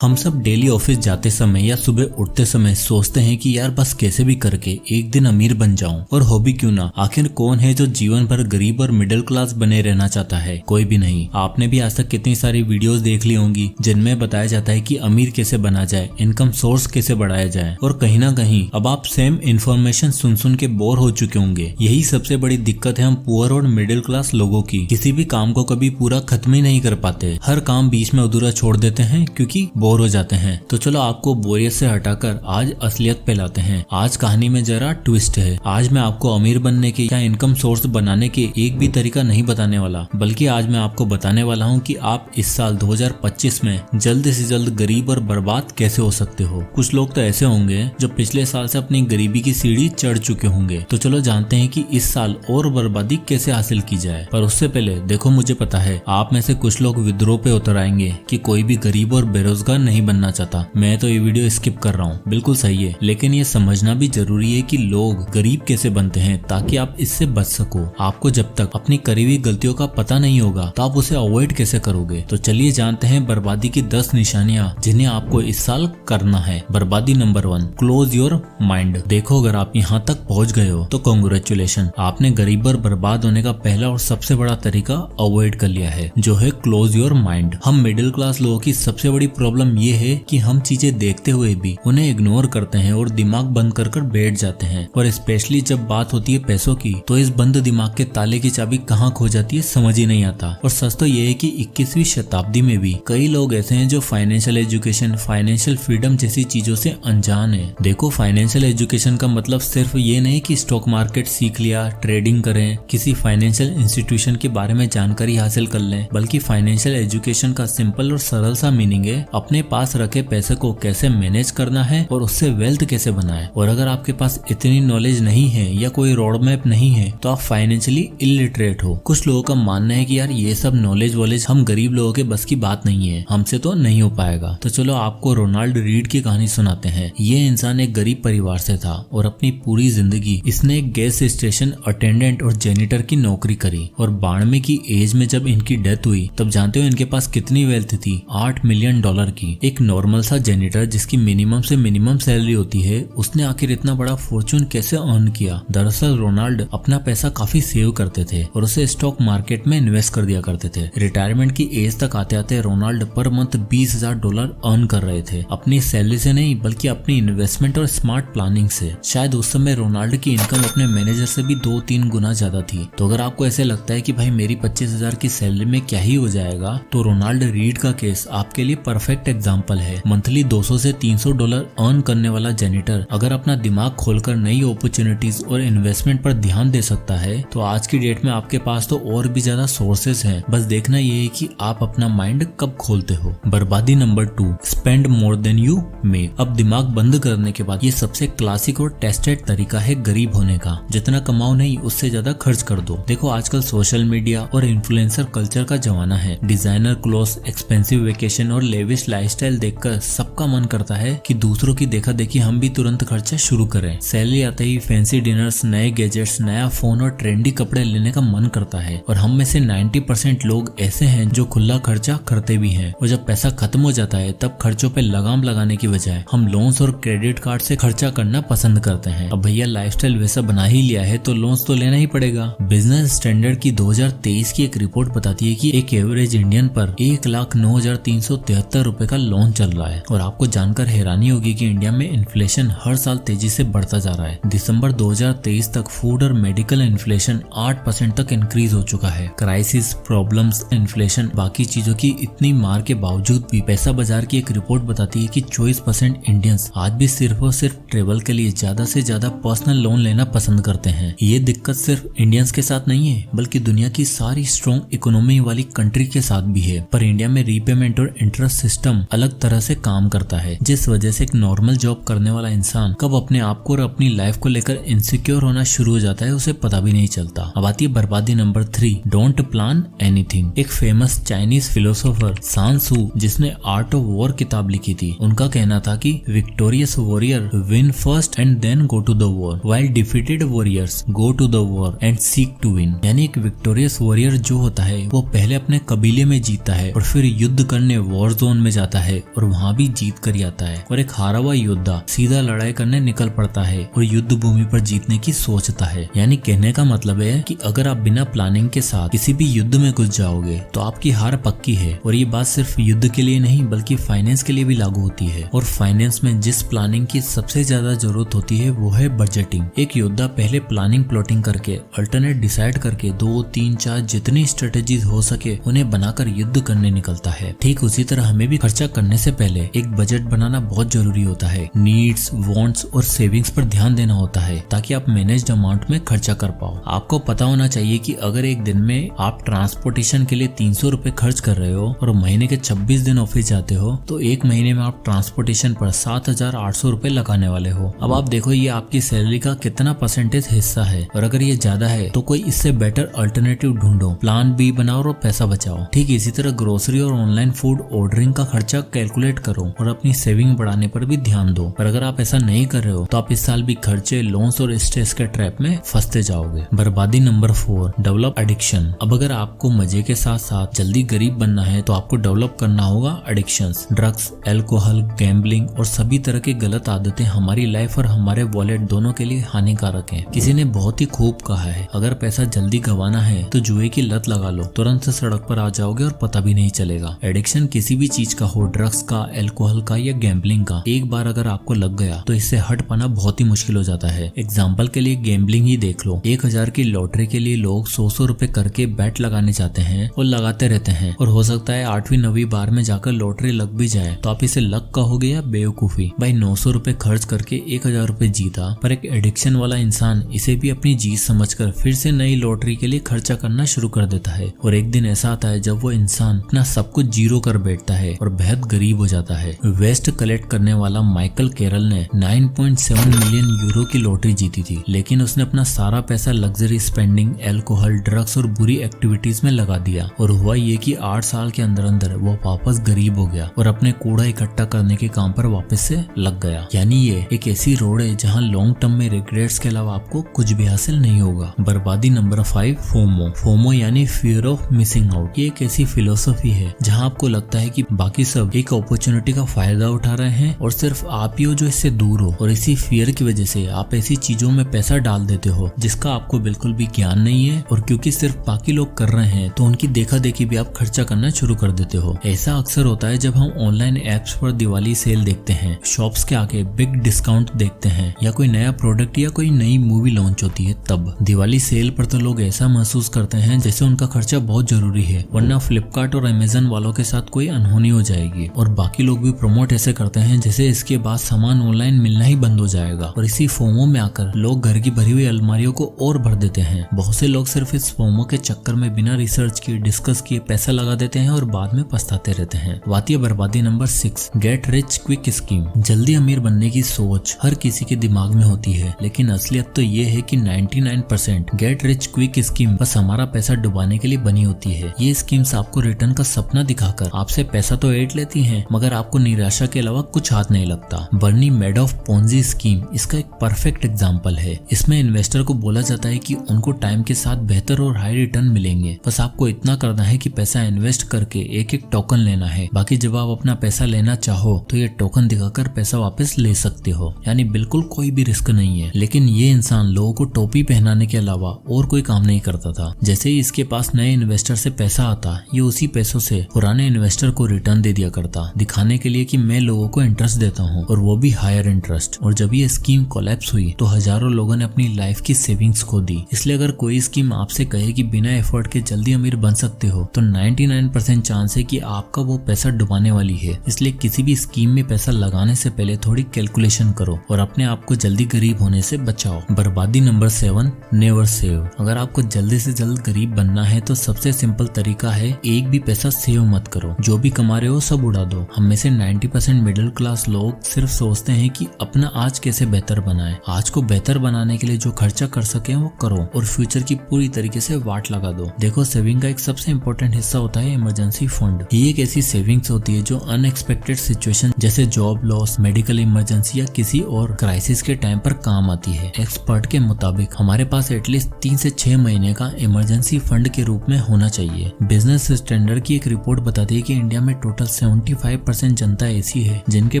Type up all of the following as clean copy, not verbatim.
हम सब daily office जाते समय या सुबह उठते समय सोचते हैं कि यार बस कैसे भी करके एक दिन अमीर बन जाऊं। और हो भी क्यों ना, आखिर कौन है जो जीवन भर गरीब और मिडिल क्लास बने रहना चाहता है? कोई भी नहीं। आपने भी आज तक कितनी सारी वीडियोस देख ली होंगी जिनमें बताया जाता है कि अमीर कैसे बना जाए, इनकम सोर्स कैसे बढ़ाया जाए। और कहीं ना कहीं अब आप सेम इन्फॉर्मेशन सुन सुन के बोर हो चुके होंगे। यही सबसे बड़ी दिक्कत है हम पुअर और मिडिल क्लास लोगों की। किसी भी काम को कभी पूरा खत्म ही नहीं कर पाते, हर काम बीच में अधूरा छोड़ देते हैं क्योंकि बोर हो जाते हैं। तो चलो आपको बोरियत से हटाकर आज असलियत पे लाते हैं। आज कहानी में जरा ट्विस्ट है। आज मैं आपको अमीर बनने के या इनकम सोर्स बनाने के एक भी तरीका नहीं बताने वाला, बल्कि आज मैं आपको बताने वाला हूँ कि आप इस साल 2025 में जल्द से जल्द गरीब और बर्बाद कैसे हो सकते हो। कुछ लोग तो ऐसे होंगे जो पिछले साल से अपनी गरीबी की सीढ़ी चढ़ चुके होंगे। तो चलो जानते हैं कि इस साल और बर्बादी कैसे हासिल की जाए। पर उससे पहले देखो, मुझे पता है आप में से कुछ लोग विद्रोह पे उतर आएंगे कि कोई भी गरीब और बेरोजगार नहीं बनना चाहता। मैं तो ये वीडियो स्किप कर रहा हूँ। बिल्कुल सही है, लेकिन ये समझना भी जरूरी है कि लोग गरीब कैसे बनते हैं ताकि आप इससे बच सको। आपको जब तक अपनी करी हुई गलतियों का पता नहीं होगा तो आप उसे अवॉइड कैसे करोगे। तो चलिए जानते हैं बर्बादी की 10 निशानियां जिन्हें आपको इस साल करना है। बर्बादी नंबर 1, क्लोज योर माइंड। देखो, अगर आप यहाँ तक पहुँच गए हो तो कांग्रेचुलेशन, आपने गरीब और बर्बाद होने का पहला और सबसे बड़ा तरीका अवॉइड कर लिया है, जो है क्लोज योर माइंड। हम मिडिल क्लास लोगों की सबसे बड़ी प्रॉब्लम ये है कि हम चीजें देखते हुए भी उन्हें इग्नोर करते हैं और दिमाग बंद कर कर बैठ जाते हैं। और स्पेशली जब बात होती है पैसों की, तो इस बंद दिमाग के ताले की चाबी कहाँ खो जाती है समझ ही नहीं आता। और सच तो ये है कि 21वीं शताब्दी में भी कई लोग ऐसे हैं जो फाइनेंशियल एजुकेशन, फाइनेंशियल फ्रीडम जैसी चीजों से अनजान है। देखो, फाइनेंशियल एजुकेशन का मतलब सिर्फ ये नहीं कि स्टॉक मार्केट सीख लिया, ट्रेडिंग करें, किसी फाइनेंशियल इंस्टीट्यूशन के बारे में जानकारी हासिल कर लें, बल्कि फाइनेंशियल एजुकेशन का सिंपल और सरल सा मीनिंग है अपने पास रखे पैसे को कैसे मैनेज करना है और उससे वेल्थ कैसे बनाए। और अगर आपके पास इतनी नॉलेज नहीं है या कोई रोड मैप नहीं है तो आप फाइनेंशियली इलिटरेट हो। कुछ लोगों का मानना है कि यार ये सब नॉलेज वॉलेज हम गरीब लोगों के बस की बात नहीं है, हमसे तो नहीं हो पाएगा। तो चलो आपको रोनाल्ड रीड की कहानी सुनाते हैं। ये इंसान एक गरीब परिवार से था और अपनी पूरी जिंदगी इसने एक गैस स्टेशन अटेंडेंट और जेनिटर की नौकरी करी। और 92 की एज में जब इनकी डेथ हुई तब जानते हो इनके पास कितनी वेल्थ थी? $8 मिलियन की। एक नॉर्मल सा जेनिटर जिसकी मिनिमम से मिनिमम सैलरी होती है, उसने आखिर इतना बड़ा फॉर्चून कैसे अर्न किया? दरअसल रोनाल्ड अपना पैसा काफी सेव करते थे और उसे स्टॉक मार्केट में इन्वेस्ट कर दिया करते थे। रिटायरमेंट की एज तक आते आते रोनाल्ड पर मंथ $20,000 अर्न कर रहे थे, अपनी सैलरी से नहीं बल्कि अपनी इन्वेस्टमेंट और स्मार्ट प्लानिंग से। शायद उस समय रोनाल्ड की इनकम अपने मैनेजर से भी 2-3 गुना ज्यादा थी। तो अगर आपको ऐसे लगता है कि भाई मेरी 25,000 की सैलरी में क्या ही हो जाएगा, तो रोनाल्ड रीड का केस आपके लिए परफेक्ट एग्जाम्पल है। मंथली $200 से $300 अर्न करने वाला जेनिटर अगर अपना दिमाग खोलकर नई अपॉर्चुनिटीज और इन्वेस्टमेंट पर ध्यान दे सकता है तो आज की डेट में आपके पास तो और भी ज्यादा सोर्सेस हैं। बस देखना ये है कि आप अपना माइंड कब खोलते हो। बर्बादी number 2, spend more than you make. अब दिमाग बंद करने के बाद ये सबसे क्लासिक और टेस्टेड तरीका है गरीब होने का। जितना कमाओ नहीं उससे ज्यादा खर्च कर दो। देखो, आजकल सोशल मीडिया और इन्फ्लुएंसर कल्चर का जमाना है। डिजाइनर क्लोथ्स, एक्सपेंसिव वेकेशन और लेविश लाइफस्टाइल देखकर सबका मन करता है कि दूसरों की देखा देखी हम भी तुरंत खर्चा शुरू करें। सैलरी आते ही फैंसी डिनर्स, नए गैजेट्स, नया फोन और ट्रेंडी कपड़े लेने का मन करता है। और हम में से 90% लोग ऐसे हैं जो खुला खर्चा करते भी हैं। और जब पैसा खत्म हो जाता है तब खर्चों पे लगाम लगाने की बजाय हम लोन्स और क्रेडिट कार्ड से खर्चा करना पसंद करते हैं। अब भैया लाइफस्टाइल वैसा बना ही लिया है तो लोन्स तो लेना ही पड़ेगा। बिजनेस स्टैंडर्ड की 2023 की एक रिपोर्ट बताती है कि एक एवरेज इंडियन पर 1,09,373 रुपए का लोन चल रहा है। और आपको जानकर हैरानी होगी कि इंडिया में इन्फ्लेशन हर साल तेजी से बढ़ता जा रहा है। दिसंबर 2023 तक फूड और मेडिकल इन्फ्लेशन 8% तक इंक्रीज हो चुका है। क्राइसिस, प्रॉब्लम्स, इन्फ्लेशन, बाकी चीजों की इतनी मार के बावजूद भी पैसा बाजार की एक रिपोर्ट बताती है कि 24% इंडियंस आज भी सिर्फ और सिर्फ ट्रेवल के लिए ज्यादा से ज्यादा पर्सनल लोन लेना पसंद करते हैं। ये दिक्कत सिर्फ इंडियंस के साथ नहीं है बल्कि दुनिया की सारी स्ट्रॉन्ग इकोनॉमी वाली कंट्री के साथ भी है। पर इंडिया में रीपेमेंट और इंटरेस्ट सिस्टम अलग तरह से काम करता है, जिस वजह से एक नॉर्मल जॉब करने वाला इंसान कब अपने आप को और अपनी लाइफ को लेकर इनसिक्योर होना शुरू हो जाता है उसे पता भी नहीं चलता। अब आती है बर्बादी नंबर 3, डोंट प्लान एनीथिंग। एक फेमस चाइनीज फिलोसोफर सान सू, जिसने आर्ट ऑफ वॉर किताब लिखी थी, उनका कहना था कि victorious warrior win first and then go to the war, while defeated warriors go to the war and seek to win. यानी एक विक्टोरियस वॉरियर जो होता है वो पहले अपने कबीले में जीतता है और फिर युद्ध करने वॉर जोन में जाता जाता है और वहाँ भी जीत कर ही आता है। और एक हारा हुआ योद्धा सीधा लड़ाई करने निकल पड़ता है और युद्ध भूमि पर जीतने की सोचता है। यानी कहने का मतलब है कि अगर आप बिना प्लानिंग के साथ किसी भी युद्ध में घुस जाओगे तो आपकी हार पक्की है। और ये बात सिर्फ युद्ध के लिए नहीं बल्कि फाइनेंस के लिए भी लागू होती है। और फाइनेंस में जिस प्लानिंग की सबसे ज्यादा जरूरत होती है वो है बजटिंग। एक योद्धा पहले प्लानिंग प्लॉटिंग करके अल्टरनेट डिसाइड करके 2, 3, 4 जितनी स्ट्रेटेजीज हो सके उन्हें बनाकर युद्ध करने निकलता है। ठीक उसी तरह हमें भी खर्चा करने से पहले एक बजट बनाना बहुत जरूरी होता है। नीड्स, वांट्स और सेविंग्स पर ध्यान देना होता है ताकि आप मैनेज्ड अमाउंट में खर्चा कर पाओ। आपको पता होना चाहिए कि अगर एक दिन में आप ट्रांसपोर्टेशन के लिए 300 रुपए खर्च कर रहे हो और महीने के 26 दिन ऑफिस जाते हो तो एक महीने में आप ट्रांसपोर्टेशन पर 7,800 रुपए लगाने वाले हो। अब आप देखो ये आपकी सैलरी का कितना परसेंटेज हिस्सा है और अगर ये ज्यादा है तो कोई इससे बेटर अल्टरनेटिव ढूंढो, प्लान बी बनाओ और पैसा बचाओ। ठीक इसी तरह ग्रोसरी और ऑनलाइन फूड ऑर्डरिंग का खर्चा कैलकुलेट करो और अपनी सेविंग बढ़ाने पर भी ध्यान दो। पर अगर आप ऐसा नहीं कर रहे हो तो आप इस साल भी खर्चे, लोन्स और स्ट्रेस के ट्रैप में फंसते जाओगे। बर्बादी नंबर 4, डेवलप एडिक्शन। अब अगर आपको मजे के साथ साथ जल्दी गरीब बनना है तो आपको डेवलप करना होगा एडिक्शंस। ड्रग्स, अल्कोहल, गैम्बलिंग और सभी तरह की गलत आदतें हमारी लाइफ और हमारे वॉलेट दोनों के लिए हानिकारक हैं। किसी ने बहुत ही खूब कहा है, अगर पैसा जल्दी गंवाना है तो जुए की लत लगा लो, तुरंत से सड़क पर आ जाओगे और पता भी नहीं चलेगा। एडिक्शन किसी भी चीज का हो, ड्रग्स का, अल्कोहल का या गैम्बलिंग का, एक बार अगर आपको लग गया तो इससे हट पाना बहुत ही मुश्किल हो जाता है। एग्जाम्पल के लिए गैम्बलिंग ही देख लो। 1000 की लॉटरी के लिए लोग 100 रुपए करके बैट लगाने जाते हैं और लगाते रहते हैं और हो सकता है 8वीं 9वीं बार में जाकर लॉटरी लग भी जाए तो आप इसे लक कहोगे या बेवकूफी। भाई 900 रुपए खर्च करके 1000 रुपए जीता, पर एक एडिक्शन वाला इंसान इसे भी अपनी जीत समझकर फिर से नई लॉटरी के लिए खर्चा करना शुरू कर देता है। और एक दिन ऐसा आता है जब वो इंसान अपना सब कुछ जीरो कर बैठता है और बेहद गरीब हो जाता है। वेस्ट कलेक्ट करने वाला माइकल कैरल ने 9.7 मिलियन यूरो की लॉटरी जीती थी, लेकिन उसने अपना सारा पैसा लग्जरी स्पेंडिंग, अल्कोहल, ड्रग्स और बुरी एक्टिविटीज में लगा दिया। और हुआ ये कि 8 साल के अंदर अंदर वो वापस गरीब हो गया और अपने कूड़ा इकट्ठा करने के काम पर वापस से लग गया। यानी ये एक ऐसी रोड है जहाँ लॉन्ग टर्म में रिग्रेट्स के अलावा आपको कुछ भी हासिल नहीं होगा। बर्बादी नंबर 5, फोमो। फोमो यानी फियर ऑफ मिसिंग आउट। ये एक ऐसी फिलोसफी है जहाँ आपको लगता है कि बाकी सब एक अपॉर्चुनिटी का फायदा उठा रहे हैं और सिर्फ आप ही हो जो इससे दूर हो। और इसी फियर की वजह से आप ऐसी चीजों में पैसा डाल देते हो जिसका आपको बिल्कुल भी ज्ञान नहीं है और क्योंकि सिर्फ बाकी लोग कर रहे हैं तो उनकी देखा देखी भी आप खर्चा करना शुरू कर देते हो। ऐसा अक्सर होता है जब हम ऑनलाइन एप्स पर दिवाली सेल देखते हैं, शॉप्स के आगे बिग डिस्काउंट देखते हैं या कोई नया प्रोडक्ट या कोई नई मूवी लॉन्च होती है। तब दिवाली सेल पर तो लोग ऐसा महसूस करते हैं जैसे उनका खर्चा बहुत जरूरी है, वरना फ्लिपकार्ट और अमेजन वालों के साथ कोई अनहोनी हो जाएगी। और बाकी लोग भी प्रमोट ऐसे करते हैं जैसे इसके बाद सामान ऑनलाइन मिलना ही बंद हो जाएगा। और इसी फोमो में आकर लोग घर की भरी हुई अलमारियों को और भर देते हैं। बहुत से लोग सिर्फ इस फोमो के चक्कर में बिना रिसर्च किए, डिस्कस किए पैसा लगा देते हैं और बाद में पछताते रहते हैं। वाती बर्बादी number 6, get rich quick scheme. जल्दी अमीर बनने की सोच हर किसी के दिमाग में होती है, लेकिन असलियत तो ये है कि 99% गेट रिच क्विक स्कीम बस हमारा पैसा डुबाने के लिए बनी होती है। ये स्कीम्स आपको रिटर्न का सपना दिखाकर आपसे पैसा तो ऐंठ लेती हैं, मगर आपको निराशा के अलावा कुछ हाथ नहीं लगता। बर्नी मैडॉफ पोंजी स्कीम इसका एक परफेक्ट एग्जाम्पल है। इसमें इन्वेस्टर को बोला जाता है कि उनको टाइम के साथ बेहतर और हाई रिटर्न मिलेंगे, बस आपको इतना करना है कि पैसा इन्वेस्ट करके एक एक टोकन लेना है। बाकी जब आप अपना पैसा लेना चाहो तो ये टोकन दिखाकर पैसा वापस ले सकते हो, यानी बिल्कुल कोई भी रिस्क नहीं है। लेकिन ये इंसान लोगों को टोपी पहनाने के अलावा और कोई काम नहीं करता था। जैसे ही इसके पास नए इन्वेस्टर से पैसा आता, ये उसी पैसों से पुराने इन्वेस्टर को रिटर्न दे दिया करता, दिखाने के लिए कि मैं लोगों को इंटरेस्ट देता हूँ और वो भी हायर इंटरेस्ट। और जब ये स्कीम कोलैप्स हुई तो हजारों लोगों ने अपनी लाइफ की सेविंग्स खो दी। इसलिए अगर कोई स्कीम आपसे कहे कि बिना एफर्ट के जल्दी अमीर बन सकते हो तो 99% चांस है कि आपका वो पैसा डुबाने वाली है। इसलिए किसी भी स्कीम में पैसा लगाने से पहले थोड़ी कैलकुलेशन करो और अपने आप को जल्दी गरीब होने से बचाओ। बर्बादी नंबर 7, नेवर सेव। अगर आपको जल्दी से जल्द गरीब बनना है तो सबसे सिंपल तरीका है, एक भी पैसा सेव मत करो। जो भी कमा रहे हो सब उड़ा दो। हम में से 90% मिडिल क्लास लोग सिर्फ सोचते हैं कि अपना आज कैसे बेहतर बनाए। आज को बेहतर बनाने के लिए जो खर्चा कर सके वो करो और फ्यूचर की पूरी तरीके से वाट लगा दो। देखो, सेविंग का एक सबसे इम्पोर्टेंट हिस्सा होता है इमरजेंसी फंड। ये एक ऐसी सेविंग्स होती है जो अनएक्सपेक्टेड सिचुएशन जैसे जॉब लॉस, मेडिकल इमरजेंसी या किसी और क्राइसिस के टाइम पर काम आती है। एक्सपर्ट के मुताबिक हमारे पास एटलीस्ट 3 से 6 महीने का इमरजेंसी फंड के रूप में होना चाहिए। बिजनेस स्टैंडर्ड की एक रिपोर्ट बताती है कि इंडिया में टोटल 75% जनता ऐसी है जिनके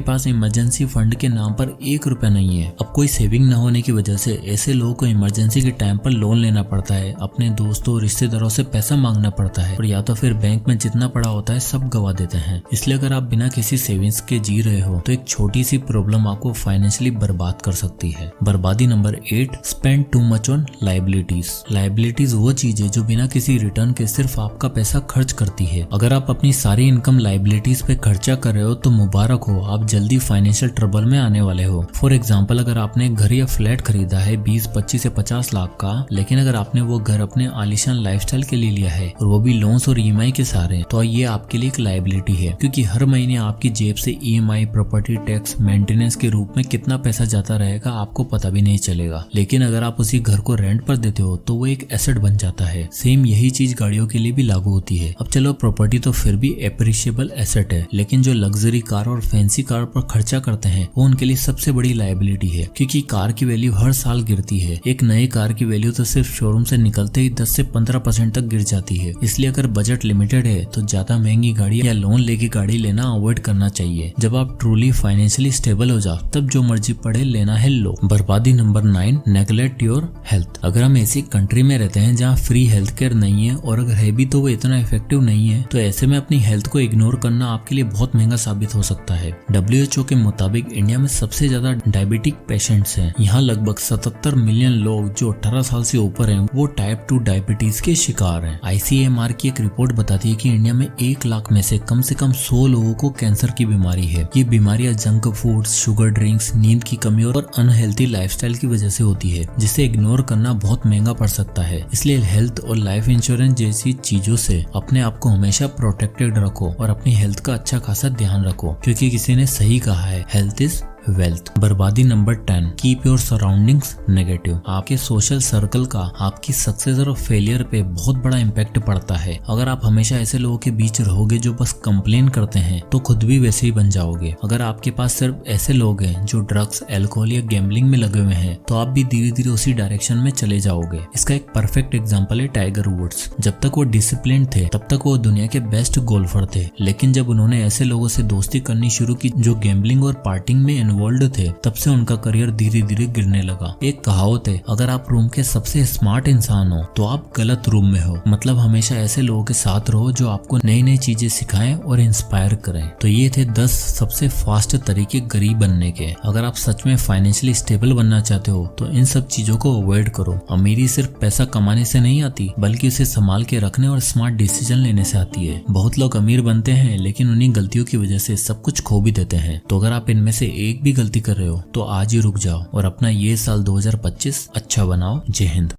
पास इमरजेंसी फंड के नाम पर 1 रुपया नहीं है। अब कोई सेविंग न होने की वजह से ऐसे लोगों को इमरजेंसी के टाइम पर लोन लेना पड़ता है, अपने दोस्तों रिश्तेदारों से पैसा मांगना पड़ता है और या तो फिर बैंक में जितना पड़ा होता है सब गवा देते हैं। इसलिए अगर आप बिना किसी सेविंग्स के जी रहे हो तो एक छोटी सी प्रॉब्लम आपको फाइनेंशियली बर्बाद कर सकती है। बर्बादी number 8, spend too much on liabilities. Liabilities वो चीज है जो बिना किसी रिटर्न के सिर्फ आपका पैसा खर्च करती है। अगर आप अपनी सारी इनकम लाइबिलिटीज पे खर्चा कर रहे हो तो मुबारक हो, आप जल्दी फाइनेंशियल ट्रबल में आने वाले हो। फॉर एग्जाम्पल, अगर आपने घर या फ्लैट खरीदा है 20, 25 से 50 लाख का, लेकिन अगर आपने वो घर अपने आलीशान लाइफस्टाइल के लिए लिया है और वो भी लोन्स और ईएमआई के सहारे, तो ये आपके लिए एक लाइबिलिटी है, क्योंकि हर महीने आपकी जेब से ईएमआई, प्रॉपर्टी टैक्स, मेंटेनेंस के रूप में कितना पैसा जाता रहेगा आपको पता भी नहीं चलेगा। लेकिन अगर आप उसी घर को रेंट पर देते हो तो वो एक एसेट बन जाता है। सेम यही चीज गाड़ियों के लिए भी लागू होती है। अब चलो, प्रॉपर्टी तो फिर भी एप्रिशिएबल एसेट है, लेकिन जो लग्जरी कार और फैंसी कार पर खर्चा करते हैं वो उनके लिए सबसे बड़ी लाइबिलिटी है, क्योंकि कार की वैल्यू हर साल गिरती है। एक नई कार की वैल्यू तो सिर्फ शोरूम से निकलते ही 10 से 15% तक गिर जाती है। इसलिए अगर बजट लिमिटेड है तो ज्यादा महंगी गाड़ी या लोन लेके गाड़ी लेना अवॉइड करना चाहिए। जब आप ट्रूली फाइनेंशियली स्टेबल हो जाओ तब जो मर्जी पड़े लेना है लो। बर्बादी नंबर 9, नेग्लेक्ट योर हेल्थ। अगर हम ऐसी कंट्री में रहते हैं जहाँ फ्री हेल्थ केयर नहीं है, और अगर है भी तो वो इतना इफेक्टिव नहीं है, तो ऐसे में अपनी हेल्थ को इग्नोर करना आपके लिए बहुत महंगा साबित हो सकता है। WHO के मुताबिक इंडिया में सबसे ज्यादा डायबिटिक पेशेंट्स हैं। यहाँ लगभग 77 मिलियन लोग जो 18 साल से ऊपर हैं वो टाइप 2 डायबिटीज के शिकार हैं। ICMR की एक रिपोर्ट बताती है कि इंडिया में 1 लाख में से कम 100 लोगों को कैंसर की बीमारी है। ये बीमारियां जंक फूड्स, शुगर ड्रिंक्स, नींद की कमी और अनहेल्थी लाइफस्टाइल की वजह से होती है, जिसे इग्नोर करना बहुत महंगा पड़ सकता है। इसलिए हेल्थ और लाइफ इंश्योरेंस जैसी चीजों से अपने आप को हमेशा प्रोटेक्टेड रखो और अपनी हेल्थ का अच्छा खासा ध्यान रखो, क्योंकि किसी ने सही कहा है, हेल्थ इज वेल्थ। बर्बादी number 10, keep your surroundings negative. आपके सोशल सर्कल का आपकी सक्सेस और फेलियर पे बहुत बड़ा इम्पैक्ट पड़ता है। अगर आप हमेशा ऐसे लोगों के बीच रहोगे जो बस कंप्लेन करते हैं तो खुद भी वैसे ही बन जाओगे। अगर आपके पास सिर्फ ऐसे लोग हैं जो ड्रग्स, अल्कोहल या गैम्बलिंग में लगे हुए हैं तो आप भी धीरे धीरे उसी डायरेक्शन में चले जाओगे। इसका एक परफेक्ट एग्जाम्पल है टाइगर वुड्स। जब तक वो डिसिप्लिन थे तब तक वो दुनिया के बेस्ट गोल्फर थे, लेकिन जब उन्होंने ऐसे लोगों से दोस्ती करनी शुरू की जो गैम्बलिंग और पार्टिंग में इन्वॉल्व थे, तब से उनका करियर धीरे धीरे गिरने लगा। एक कहावत है, अगर आप रूम के सबसे स्मार्ट इंसान हो तो आप गलत रूम में हो। मतलब हमेशा ऐसे लोगों के साथ रहो जो आपको नई नई चीजें सिखाएं और इंस्पायर करें। तो ये थे 10 सबसे फास्ट तरीके गरीब बनने के। अगर आप सच में फाइनेंशियली स्टेबल बनना चाहते हो तो इन सब चीजों को अवॉइड करो। अमीरी सिर्फ पैसा कमाने से नहीं आती, बल्कि उसे संभाल के रखने और स्मार्ट डिसीजन लेने से आती है। बहुत लोग अमीर बनते हैं लेकिन उन्हीं गलतियों की वजह से सब कुछ खो भी देते हैं। तो अगर आप इनमें से एक भी गलती कर रहे हो तो आज ही रुक जाओ और अपना ये साल 2025 अच्छा बनाओ। जय हिंद।